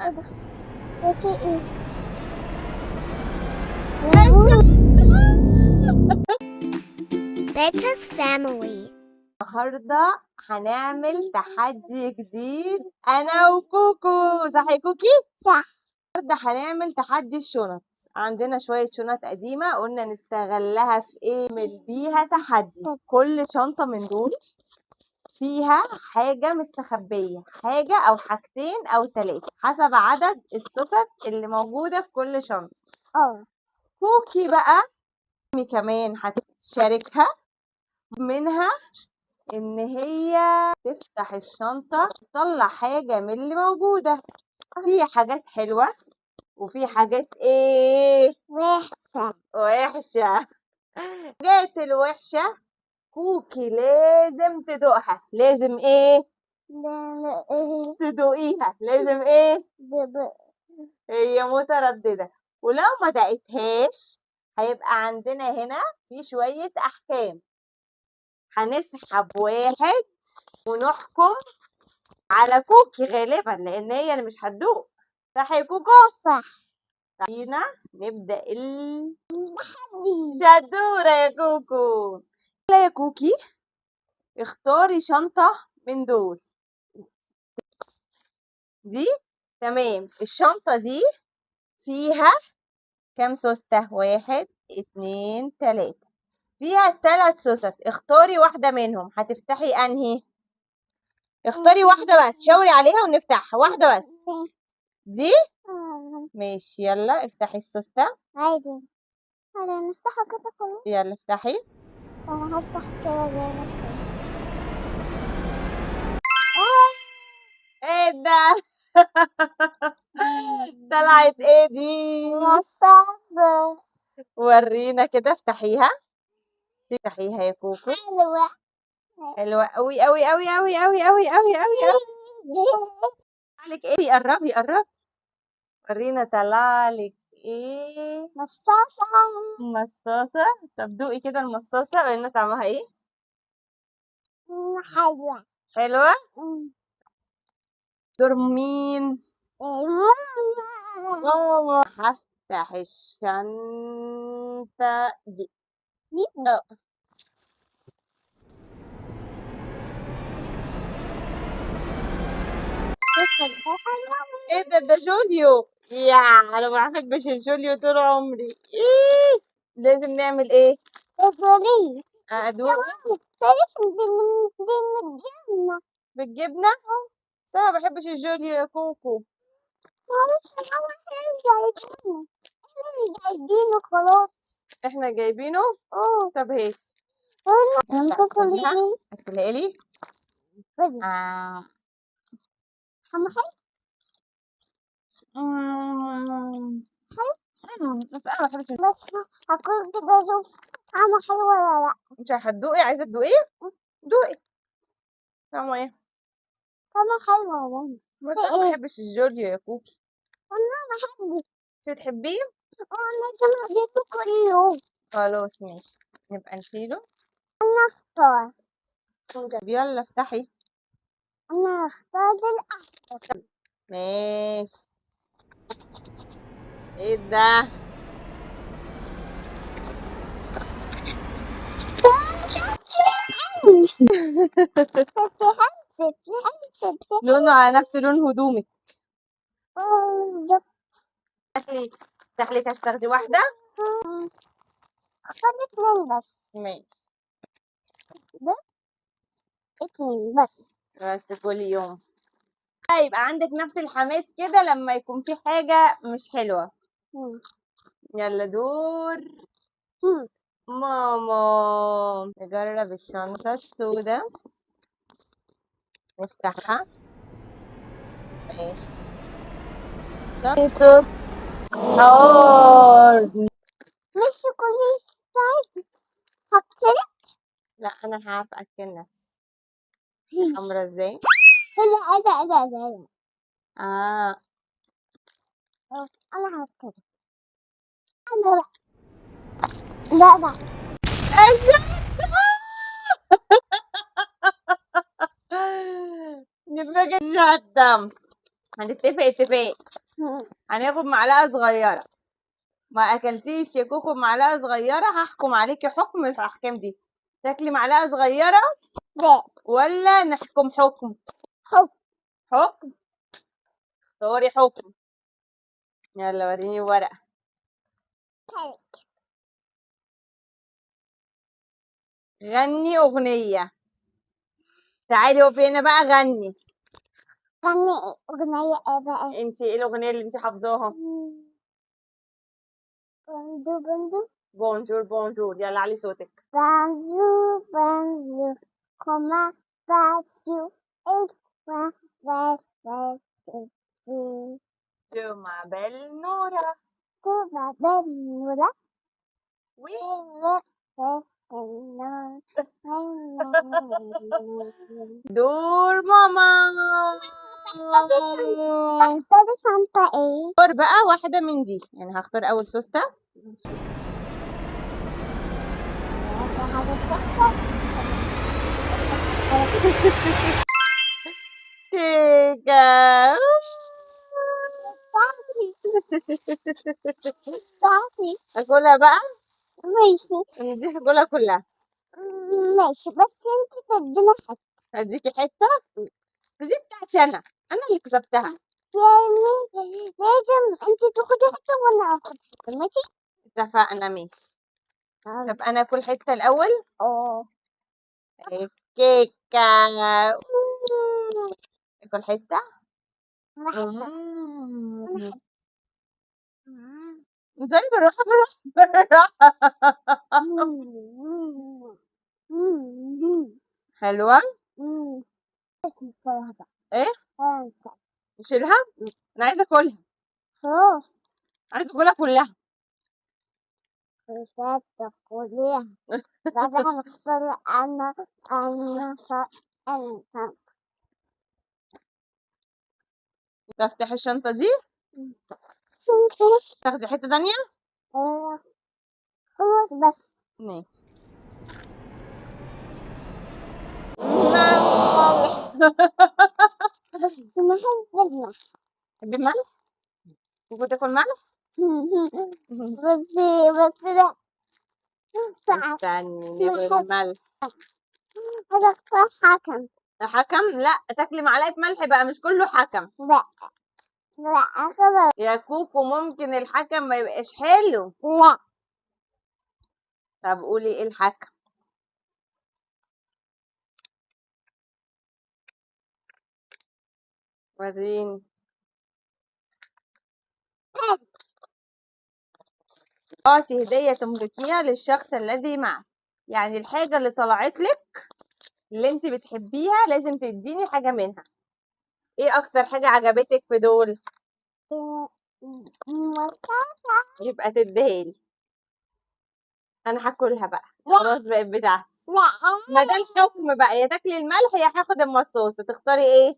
ايه ده؟ ده في ايه؟ Becca's family. النهارده هنعمل تحدي جديد انا وكوكو، صح يا كوكي؟ صح. النهارده هنعمل تحدي الشنط. عندنا شوية شنط قديمة قلنا نستغلها في ايه؟ نعمل بيها تحدي. كل شنطة من دول فيها حاجة مستخبية، حاجة او حاجتين او 3 حسب عدد السوست اللي موجودة في كل شنطة. كوكي بقى كمان هتشاركها منها ان هي تفتح الشنطة تطلع حاجة من اللي موجودة. في حاجات حلوة وفي حاجات ايه؟ وحشة. الحاجات الوحشة كوكي لازم تدوقها. لازم ايه؟ تدوقيها. لازم ايه؟ هي مترددة، ولو ما دقتهاش هيبقى عندنا هنا في شوية أحكام. هنسحب واحد ونحكم على كوكي غالبا لأن هي اللي مش هتدوق، صح يا كوكو؟ صح. خلينا نبدأ شطورة يا كوكو. يلا يا كوكي اختاري شنطة من دول. دي تمام. الشنطة دي فيها كام سوستة؟ 1 2 3. فيها 3 سوست. اختاري واحدة منهم. هتفتحي انهي؟ اختاري واحدة بس، شاوري عليها ونفتحها. واحدة بس. دي ماشي. يلا افتحي السوستة. عادي. انا نفتحها كده خلاص. يلا افتحي. انا هفتح كده زي ما ايه ده؟ طلعت ايه دي؟ مصطفى. ورينا كده. افتحيها. افتحيها يا كوكو. حلوة. حلوة قوي قوي قوي قوي قوي قوي قوي قوي. طلعلك ايه؟ قربي قربي. ورينا طلعلك ايه؟ مصاصة. مصاصة. طب دوقي كده المصاصة ورينا طعمها ايه؟ حلوة. حلوة. دور مين؟ ماما. هفتح الشنطة دي. ايه ده جوليو. يا انا ما بحبش الجوليو طول عمري. إيه؟ لازم نعمل ايه؟ ادوق بالجبنة. بس انا ما بحبش الجوليو يا كوكو. خلاص. احنا جايبينه. طب هاتي. هتقولي لي بس انا ما بحبش. بس هاكل كده اشوف طعمه حلو ولا لا. مش هتدوقي؟ عايزة تدوقيه؟ دوقي. طعمه ايه؟ طعمه حلو والله. بس انا ما بحبش الجوليو يا كوكي. انا بحبه. انت بتحبيه؟ لازم اجيبه كل يوم. خلاص ماشي. نبقى نشيله. اختار. يلا افتحي. انا هختار الاحمر. ماشي. ايه ده؟ لونه على نفس لون هدومك. شكلك هتاخدي واحدة. اختار 2 بس. ماشي. ده 2 بس كل يوم يبقى عندك نفس الحماس كده لما يكون في حاجة مش حلوة. يلا دور ماما. نجرب الشنطة السوداء. نفتحها. ماشي. شنطة حار. مش كل ساعة هكتلك. لا انا هعرف اكل نفسي. حمرا ازاي؟ لا اه. انا هكتلك. انا لا نبقى جدام. هنتفق اتفاق، هناخد معلقة صغيرة. ما أكلتيش يا كوكو بمعلقة صغيرة هحكم عليكي حكم في الأحكام دي. تاكلي معلقة صغيرة لا ولا نحكم حكم؟ حب حكم. اختاري حكم. يلا وريني ورقة. غني أغنية. تعالي اقفي هنا بقى غني. غني أغنية إيه بقى؟ انتي ايه الأغنية اللي انتي حافظاها؟ بونجور بونجور بونجور بونجور. يلا علي صوتك. بونجور بونجور comment vas-tu et moi vas-tu Je m'appelle Nora. tout va bien Nora Oui. دور ماما. اختار شنطة ايه؟ اختار بقى واحدة من دي، يعني هختار أول سوستة. كيكة. أكلها بقى؟ ماشي دي هاكلها كلها. ماشي بس انت تدينا حتة. هديكي حتة. دي بتاعتي أنا اللي كسبتها. يعني لازم انت تاخدي حتة وانا اخد حتة ماشي؟ اتفقنا ماشي. طب أنا أكل حتة الأول. اه كيكة. أكل حتة. انا حتة زي بالراحة بالراحة. حلوة. ايه نشيلها؟ انا عايزة اكلها. خلاص عايزة اكلها كلها. مش تاكليها بعد هنختار انا تفتحي الشنطة دي. خلاص تاخدي حتة تانية. خلاص بس ماشي. بس ما حبينا تحبي الملح؟ ممكن تاكل ملح؟ بس لا صعب استني ناكل الملح. هذا اختار حكم حكم؟ لا تاكلي معلقة ملح بقى، مش كله حكم. لا لا خلاص يا كوكو ممكن الحكم ما يبقاش حلو. لا طب قولي ايه الحكم. وريني. اعطي هدية تملكيها للشخص الذي معك. يعني الحاجة اللي طلعت لك اللي انت بتحبيها لازم تديني حاجة منها. ايه اكتر حاجة عجبتك في دول؟ يبقى تديهالي. انا هاكلها بقى خلاص بقت بتاعتي. ما ده الحكم بقى، يا تاكلي الملح يا هاخد المصاصة، تختاري ايه؟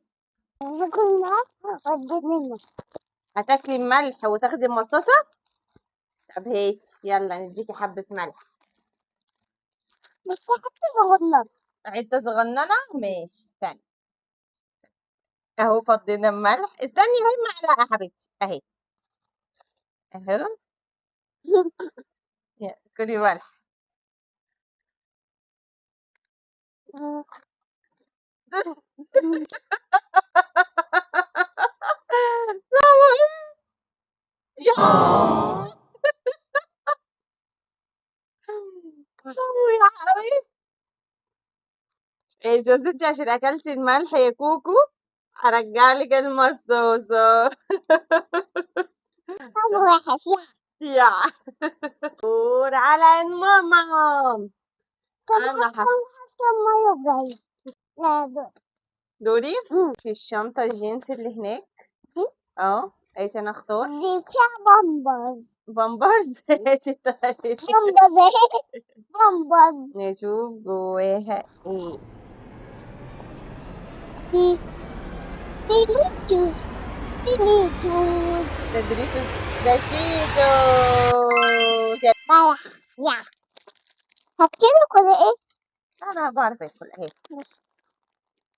هتاكلي الملح وتاخدي المصاصة؟ طب هاتي يلا نديكي حبة ملح. بس حتى صغنن حتة صغننة ماشي. استني اهو فضينا الملح. استني اهي معلقة يا حبيبتي اهي. اهو. يلا كلي ملح. يا يا حبيبي. ايه ستي عشان اكلتي الملح يا كوكو هرجعلك المصاصة. وحش يا دور على ماما. انا ما لا دوري. الشنطة الجينز اللي هناك اه عايزة انا اختار. دي فيها بامبرز بامبرز. هاتي طيب. بامبرز نشوف جواها ايه. ديليتوس تدريس ده شيتو. بلح يا هتكلم كده ايه؟ انا بعرف اكل اهي.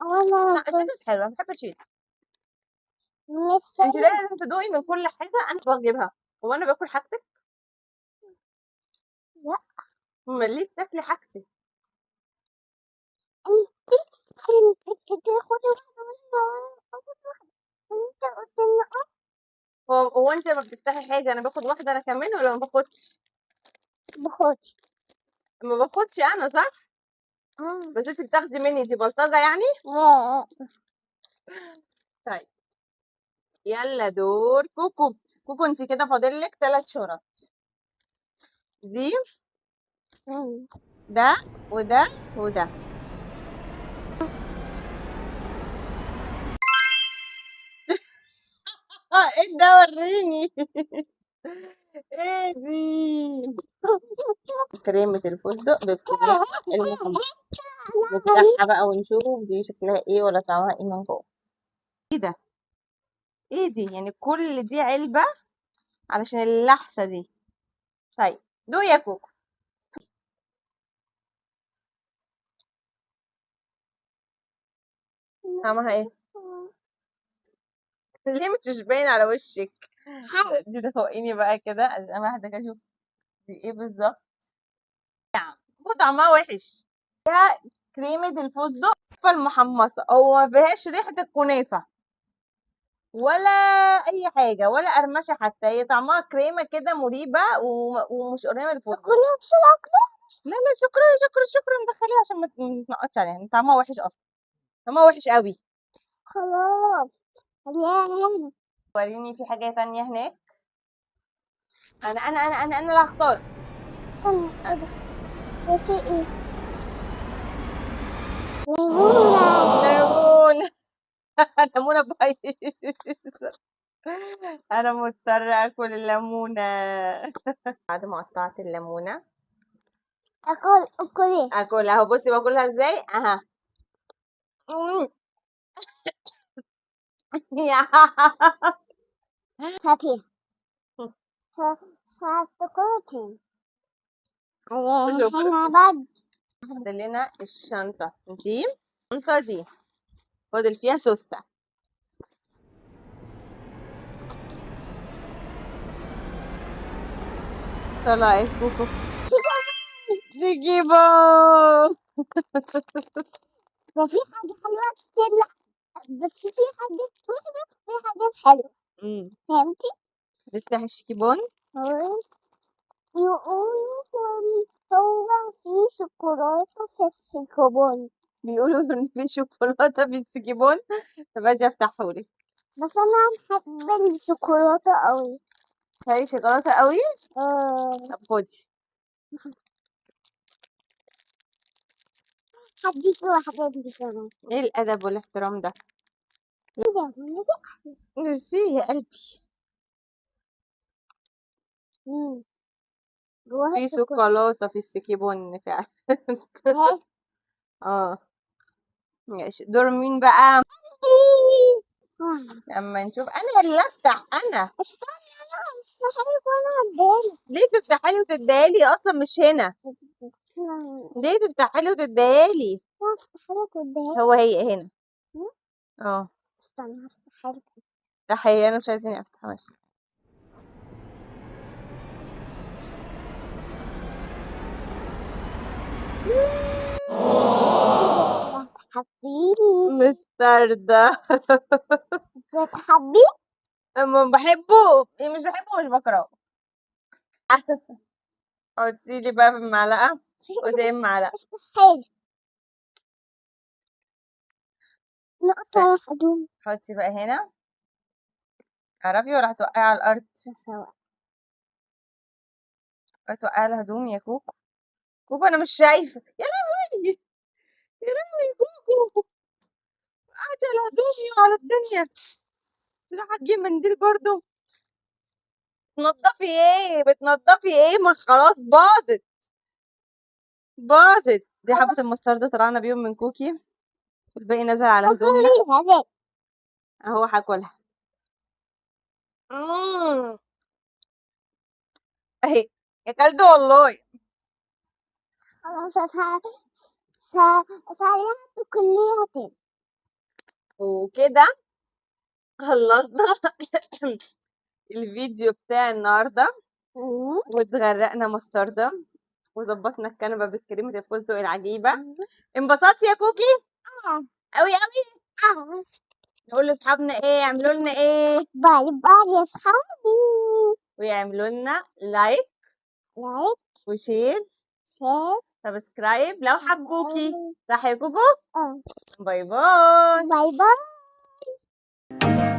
وانا لا الشيتوس حلوة، بحب الشيتوس. مش انت لازم تدوقي من كل حاجة انا بجيبها. هو انا باكل حاجتك؟ لا. امال ليه بتاكلي حاجتي؟ انت تاخدي واحدة وانا اخد واحدة. انت قلت لي هو انت لما بتفتحي حاجة انا باخد واحدة انا كمان ولا ما باخدش؟ بخوتي. ما باخدش انا صح؟ بس انت بتاخدي مني، دي بلطجة يعني؟ لا. طيب يلا دور كوكو. كوكو انت كده فاضل لك 3 شرط. دي ده وده وده. ايه ده وريني. ايه دي؟ كريمة الفستق بالفستق المحمص. نفتحها بقى ونشوف دي شكلها ايه ولا طعمها ايه من جوه. ايه ده؟ ايه دي؟ يعني كل دي علبة علشان اللحسة دي. طيب دو يا كوكو. طعمها ايه؟ ليه مش باين على وشك؟ دي تفوقيني بقى كده، انا محتاجة اشوف دي ايه بالظبط. طعمها وحش. كريمة الفستق المحمصة، هو ما فيهاش ريحة الكنافة ولا أي حاجة ولا قرمشة حتى، هي طعمها كريمة كده مريبة ومش قريبة من الفستق. كلها بسرعة كده. لا لا، شكرا شكرا شكرا، دخليها عشان ما تنقطش عليها، طعمها وحش أصلا، طعمها وحش قوي. خلاص خليها هنا. وريني في حاجة تانية هناك. أنا اللي هختار. ايه ده؟ ده في ايه؟ ليمونة. ليمون. ليمونة بايظ. أنا مضطرة آكل الليمونة. بعد ما قطعت الليمونة اكل ايه؟ اكلها اهو. بصي باكلها ازاي اها. مم. ساتي. ساتكوتين. عليها شكرا. هنا بعد. فاضل لنا الشنطة دي. الشنطة دي فاضل فيها سوستة. طلع ايه كوكو؟ نجيبه. ده في حاجة حلوة كتير. لا بس في حاجات وحشة في حاجات حلوة. فهمتي؟ نفتح الشيكيبون. هو يقولوا هو في شوكولاتة في السيكوبون. بيقولوا ان في شوكولاتة في الشيكيبون. طب اجي افتحهولك. بس أنا بحب الشوكولاتة أوي. هاي شوكولاتة قوي. طب خدي. هديكي واحدة دي كمان. ايه الادب والاحترام ده؟ ده ميرسي يا قلبي. جواها في الشوكولاتة. شوكولاتة في السيكيبون فعلا. هاي. اه ماشي، دور مين بقى؟ آه. اما نشوف. انا اللي افتح انا. استنى أنا هفتحلك وأنا هديلك. ليه تفتحي لي وتديهالي اصلا مش هنا؟ ليه تفتحي لي وتديهالي؟ هفتحلك قدام. هو هي هنا. اه استنى هفتحلك. افتحي، انا مش عايزاني افتح ماشي. بتحبيني؟ مستردة. بتحبيه؟ اما بحبه مش بحبه مش بكرهه. حطي لي بقى في المعلقة. خدي المعلقة. استحيل. نقطة هدوم. حطي بقى هنا. تعرفي ولا هتوقعي على الارض؟ سوا. هتوقعي الهدوم يا كوكو. كوكو انا مش شايفة يا لهوي. يا لهوي كوكو. قاعدة على هدومي وعلى الدنيا. تروح تجيب منديل برضو. بتنضفي ايه بتنضفي ايه؟ ما خلاص باظت. باظت. دي حبة المستردة طلعنا بيهم من كوكي، والباقي نزل على هدومنا. كلي هذا. اهو هاكلها. مم. اهي اكلت والله. خلاص سريعة كلية. وكده خلصنا الفيديو بتاع النهارده مم. واتغرقنا مستردة وظبطنا الكنبة بالكريمة الفستق العجيبة. انبسطتي يا كوكي؟ آه. قوي قوي. آه. نقول لاصحابنا ايه يعملوا لنا ايه؟ باي باي يا صحابي. ويعملوا لنا لايك لايك وشير شير سبسكرايب لو حبوكي. صح يا كوكو؟ آه. باي باي. باي باي.